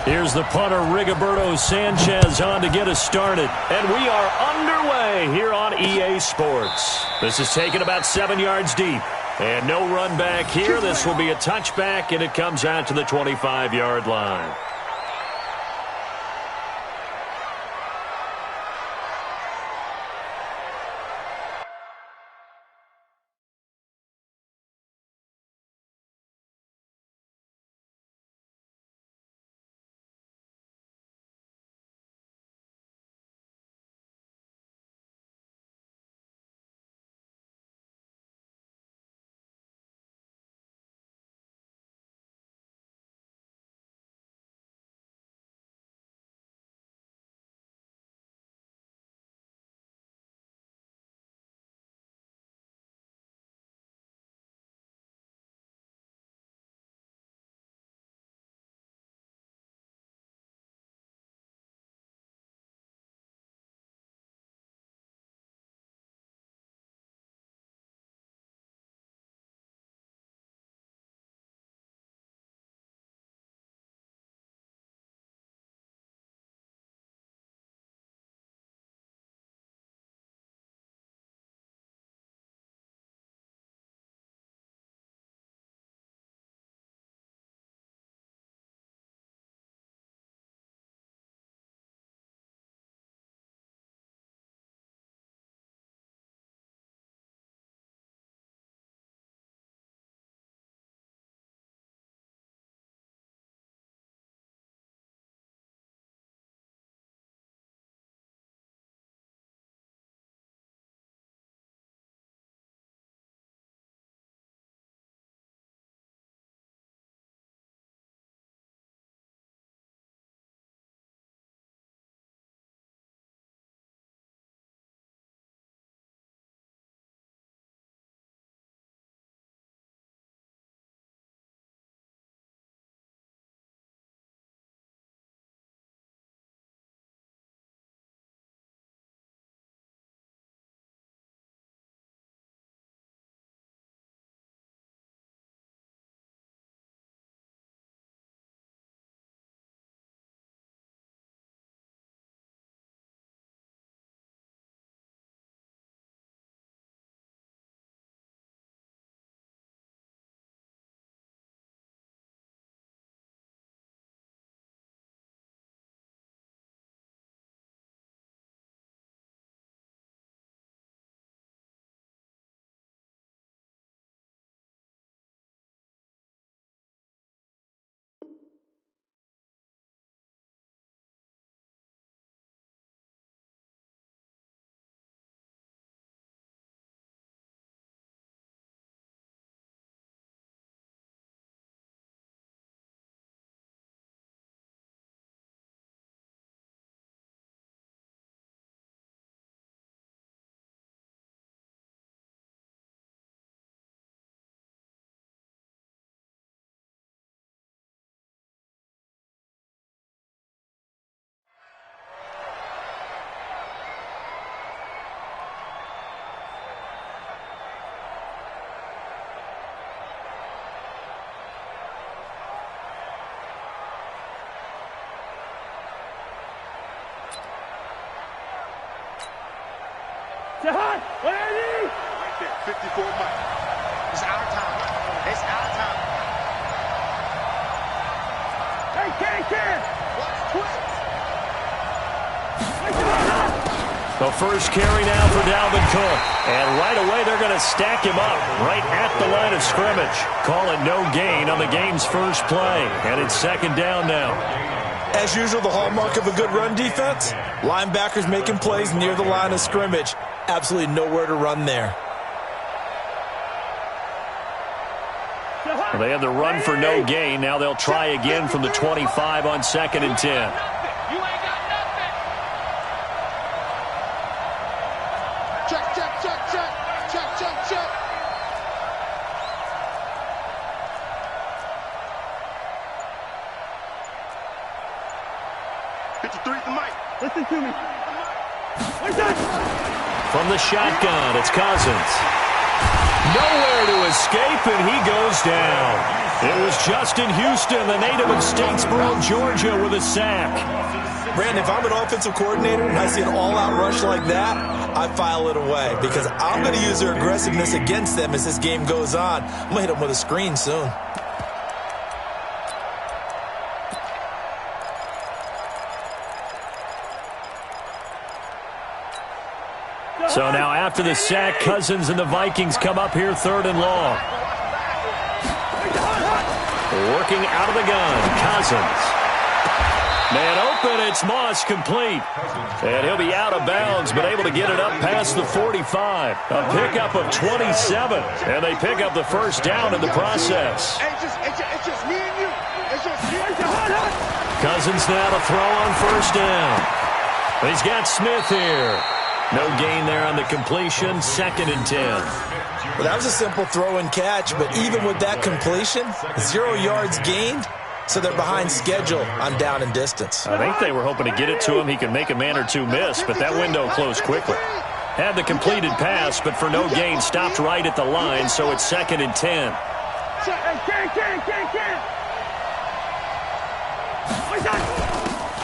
Here's the punter, Rigoberto Sanchez, on to get us started. And we are underway here on EA Sports. This is taken about 7 yards deep. And no run back here. This will be a touchback, and it comes out to the 25-yard line. Right there, 54 Mike. It's our time. It's our time. Hey, Ken! Watch twist. The first carry now for Dalvin Cook. And right away, they're going to stack him up right at the line of scrimmage. Call it no gain on the game's first play. And it's second down now. As usual, the hallmark of a good run defense, linebackers making plays near the line of scrimmage. Absolutely nowhere to run there. Well, they had the run for no gain. Now they'll try again from the 25 on 2nd and 10. You ain't got nothing. Check, check, check, check. Check, check, check. Listen to me. Where's that? From the shotgun, it's Cousins. Nowhere to escape, and he goes down. It was Justin Houston, the native of Statesboro, Georgia, with a sack. Brandon, if I'm an offensive coordinator and I see an all-out rush like that, I file it away because I'm going to use their aggressiveness against them as this game goes on. I'm going to hit them with a screen soon. So now after the sack, Cousins and the Vikings come up here 3rd and long. Working out of the gun, Cousins. Man open, it's Moss complete. And he'll be out of bounds, but able to get it up past the 45. A pickup of 27, and they pick up the first down in the process. It's just me and you. It's just me and you. Cousins now to throw on first down. He's got Smith here. No gain there on the completion, 2nd and 10. Well, that was a simple throw and catch, but even with that completion, 0 yards gained, so they're behind schedule on down and distance. I think they were hoping to get it to him. He could make a man or two miss, but that window closed quickly. Had the completed pass, but for no gain, stopped right at the line, so it's 2nd and 10.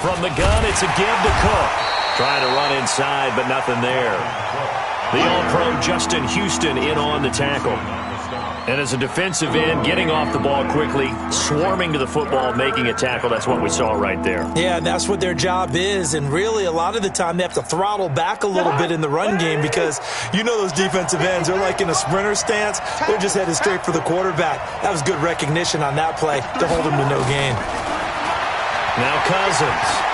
From the gun, it's a give to Cook. Trying to run inside, but nothing there. The All-Pro Justin Houston in on the tackle. And as a defensive end, getting off the ball quickly, swarming to the football, making a tackle, that's what we saw right there. Yeah, and that's what their job is. And really, a lot of the time, they have to throttle back a little bit in the run game because you know those defensive ends, they're like in a sprinter stance. They're just headed straight for the quarterback. That was good recognition on that play to hold him to no gain. Now Cousins.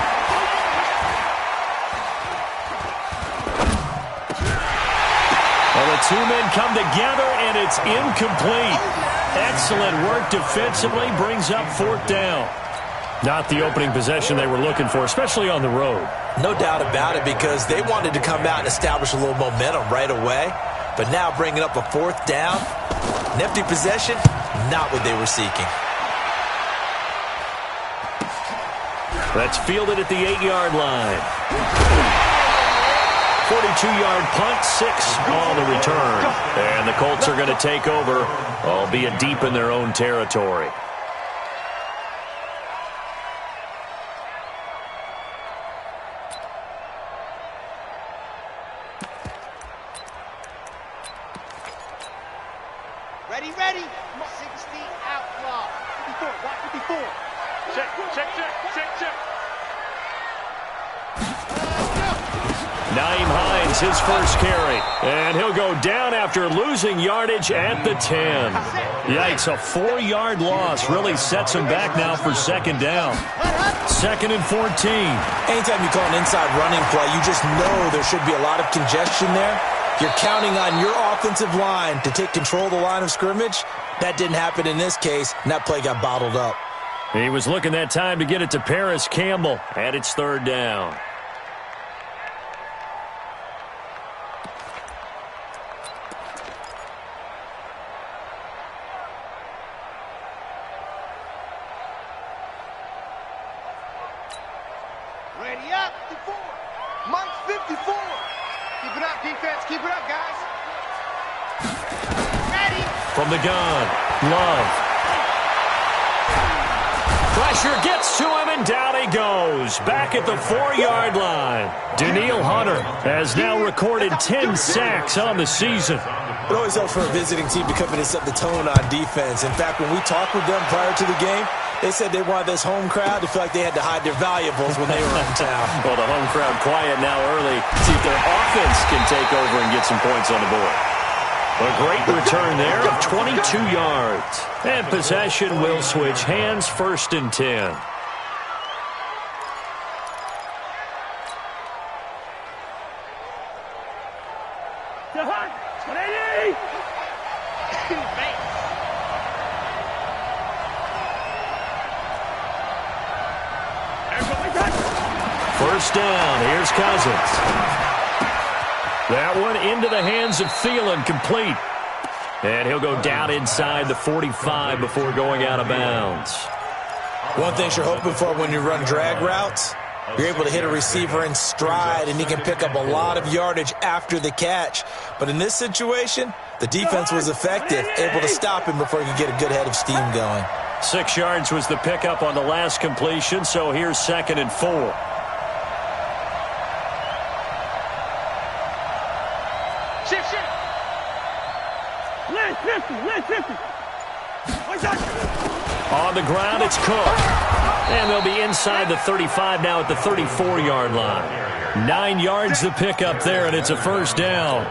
Well, the two men come together, and it's incomplete. Excellent work defensively, brings up 4th down. Not the opening possession they were looking for, especially on the road. No doubt about it, because they wanted to come out and establish a little momentum right away. But now bringing up a 4th down, nifty possession, not what they were seeking. That's fielded at the 8-yard line. 42-yard punt, 6 on the return. And the Colts are going to take over, albeit deep in their own territory. Ready. 60 outlaw. 54, watch 54. Check. Naeem Hines, his first carry. And he'll go down after losing yardage at the 10. Yikes, a 4-yard loss really sets him back now for 2nd down. 2nd and 14. Anytime you call an inside running play, you just know there should be a lot of congestion there. You're counting on your offensive line to take control of the line of scrimmage. That didn't happen in this case, and that play got bottled up. He was looking that time to get it to Paris Campbell, and it's 3rd down. Ready up. 54. Mike's 54. Keep it up, defense. Keep it up, guys. Ready. From the gun, Love. Pressure gets to him, and down he goes. Back at the 4-yard line. Danielle Hunter has now recorded 10 sacks on the season. It always helps for a visiting team to come in and set the tone on defense. In fact, when we talked with them prior to the game, they said they wanted this home crowd to feel like they had to hide their valuables when they were in town. Well, the home crowd quiet now early. See if their offense can take over and get some points on the board. A great return there of 22 yards. And possession will switch hands, 1st and 10. First down, here's Cousins. That one into the hands of Thielen, complete. And he'll go down inside the 45 before going out of bounds. One thing you're hoping for when you run drag routes, You're able to hit a receiver in stride, and he can pick up a lot of yardage after the catch. But in this situation, the defense was effective, able to stop him before he could get a good head of steam going. 6 yards was the pickup on the last completion, so here's 2nd and 4. Shift. Last 50. On the ground, it's Cook. And they'll be inside the 35 now at the 34-yard line. 9 yards the pickup there, and it's a first down.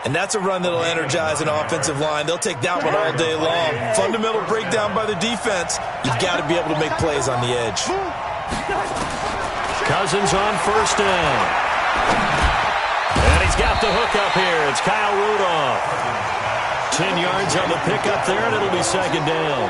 And that's a run that'll energize an offensive line. They'll take that one all day long. Fundamental breakdown by the defense. You've got to be able to make plays on the edge. Cousins on first down. And he's got the hook up here. It's Kyle Rudolph. 10 yards on the pickup there, and it'll be 2nd down.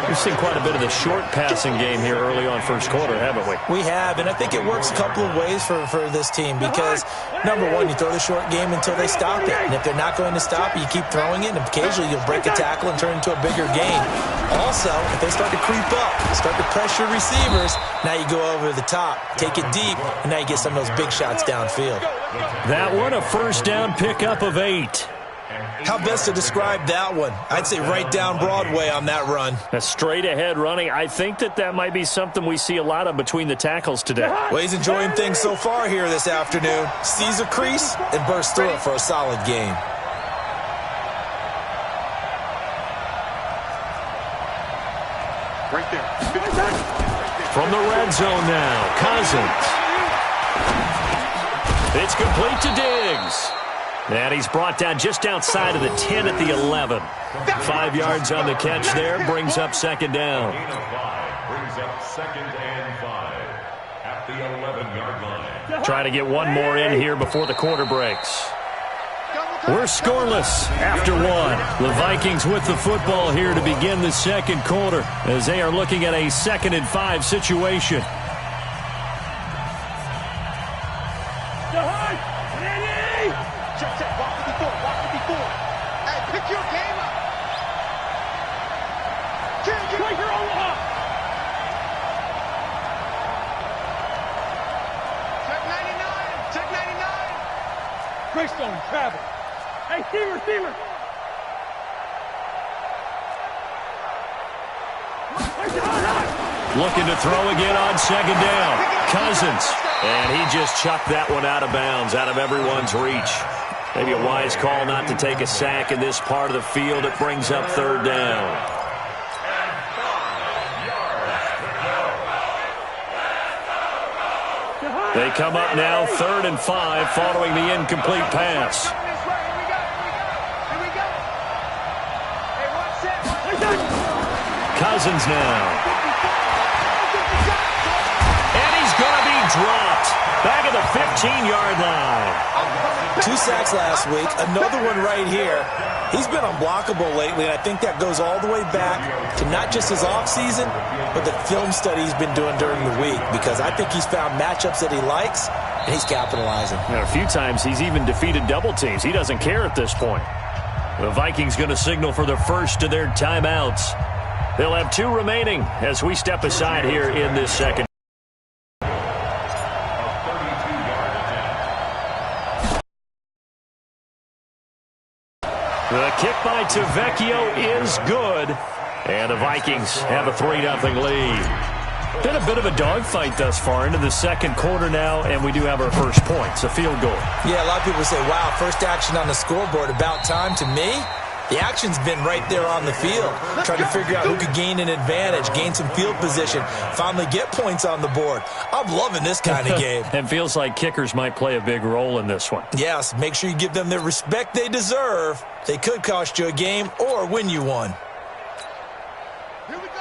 We've seen quite a bit of the short passing game here early on first quarter, haven't we? We have, and I think it works a couple of ways for this team because, number one, you throw the short game until they stop it. And if they're not going to stop it, you keep throwing it, and occasionally you'll break a tackle and turn it into a bigger gain. Also, if they start to creep up, start to pressure receivers, now you go over the top, take it deep, and now you get some of those big shots downfield. That one, a first down pickup of 8. How best to describe that one? I'd say right down Broadway on that run. A straight-ahead running. I think that might be something we see a lot of between the tackles today. Well, he's enjoying things so far here this afternoon. Sees a crease and bursts through it for a solid gain. Right there. From the red zone now, Cousins. It's complete to Diggs. And he's brought down just outside of the 10 at the 11. 5 yards on the catch there, brings up 2nd down. Brings up 2nd and 5 at the 11-yard line. Trying to get one more in here before the quarter breaks. We're scoreless after 1. The Vikings with the football here to begin the second quarter as they are looking at a 2nd and 5 situation. Walk it before. Hey, pick your game up. Check 99. Greystone, travel. Hey, receiver. Looking to throw again on 2nd down. Cousins. And he just chucked that one out of bounds, out of everyone's reach. Maybe a wise call not to take a sack in this part of the field. It brings up 3rd down. They come up now 3rd and 5 following the incomplete pass. Cousins now. And he's going to be dropped. Back at the 15-yard line. 2 sacks last week, another one right here. He's been unblockable lately, and I think that goes all the way back to not just his offseason, but the film study he's been doing during the week, because I think he's found matchups that he likes, and he's capitalizing. A few times he's even defeated double teams. He doesn't care at this point. The Vikings going to signal for the first of their timeouts. They'll have 2 remaining as we step aside here in this second. The kick by Tavecchio is good. And the Vikings have a 3-0 lead. Been a bit of a dogfight thus far into the second quarter now, and we do have our first points, a field goal. Yeah, a lot of people say, wow, first action on the scoreboard, about time. To me, the action's been right there on the field, trying to figure out who could gain an advantage, gain some field position, finally get points on the board. I'm loving this kind of game. And feels like kickers might play a big role in this one. Yes, make sure you give them the respect they deserve. They could cost you a game or win you one.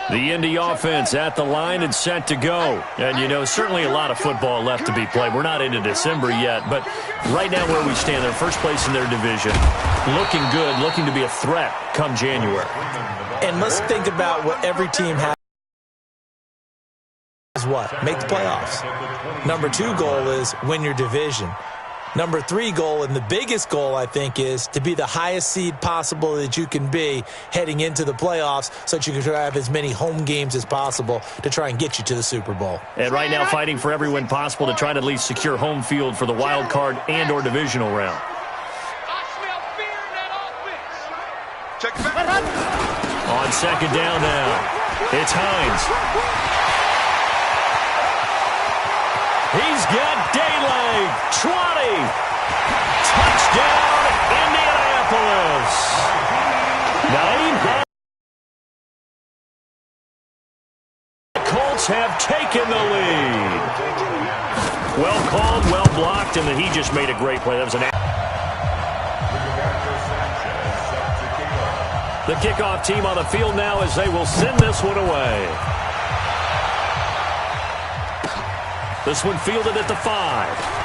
The Indy offense at the line and set to go. And, you know, certainly a lot of football left to be played. We're not into December yet, but right now where we stand, they're first place in their division. Looking good, looking to be a threat come January. And let's think about what every team has. What? Make the playoffs. Number 2 goal is win your division. Number 3 goal, and the biggest goal, I think, is to be the highest seed possible that you can be heading into the playoffs so that you can have as many home games as possible to try and get you to the Super Bowl. And right now fighting for every win possible to try to at least secure home field for the wild card and or divisional round. I smell fear in that offense. Check it back. On second down now, it's Hines. He's got daylight. 20. Touchdown, Indianapolis. The Colts have taken the lead. Well called, well blocked, and then he just made a great play. That was an... The kickoff team on the field now as they will send this one away. This one fielded at the 5.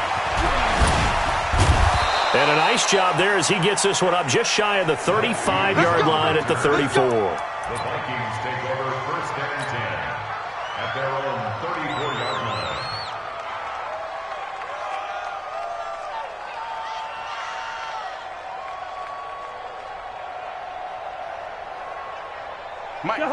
And a nice job there as he gets this one up just shy of the 35-yard line at the 34. The Vikings take over first and 10 at their own 34-yard line.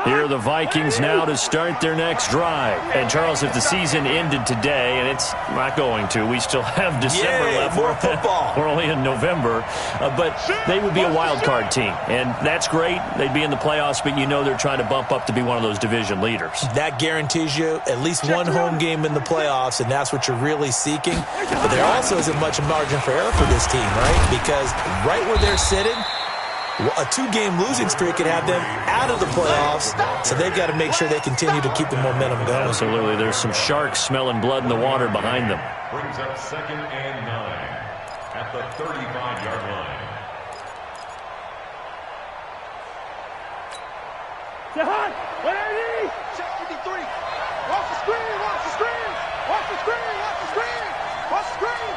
Here are the Vikings now to start their next drive. And, Charles, if the season ended today, and it's not going to, we still have December left. More football. We're only in November. But they would be a wild card team. And that's great. They'd be in the playoffs, but you know they're trying to bump up to be one of those division leaders. That guarantees you at least one home game in the playoffs, and that's what you're really seeking. But there also isn't much margin for error for this team, right? Because right where they're sitting, a 2-game losing streak could have them out of the playoffs, so they've got to make sure they continue to keep the momentum going. Absolutely. There's some sharks smelling blood in the water behind them. Brings up second and 9 at the 35-yard line. Jahan, 180. Check 53. Watch the screen. Watch the screen. Watch the screen. Watch the screen. Watch the screen.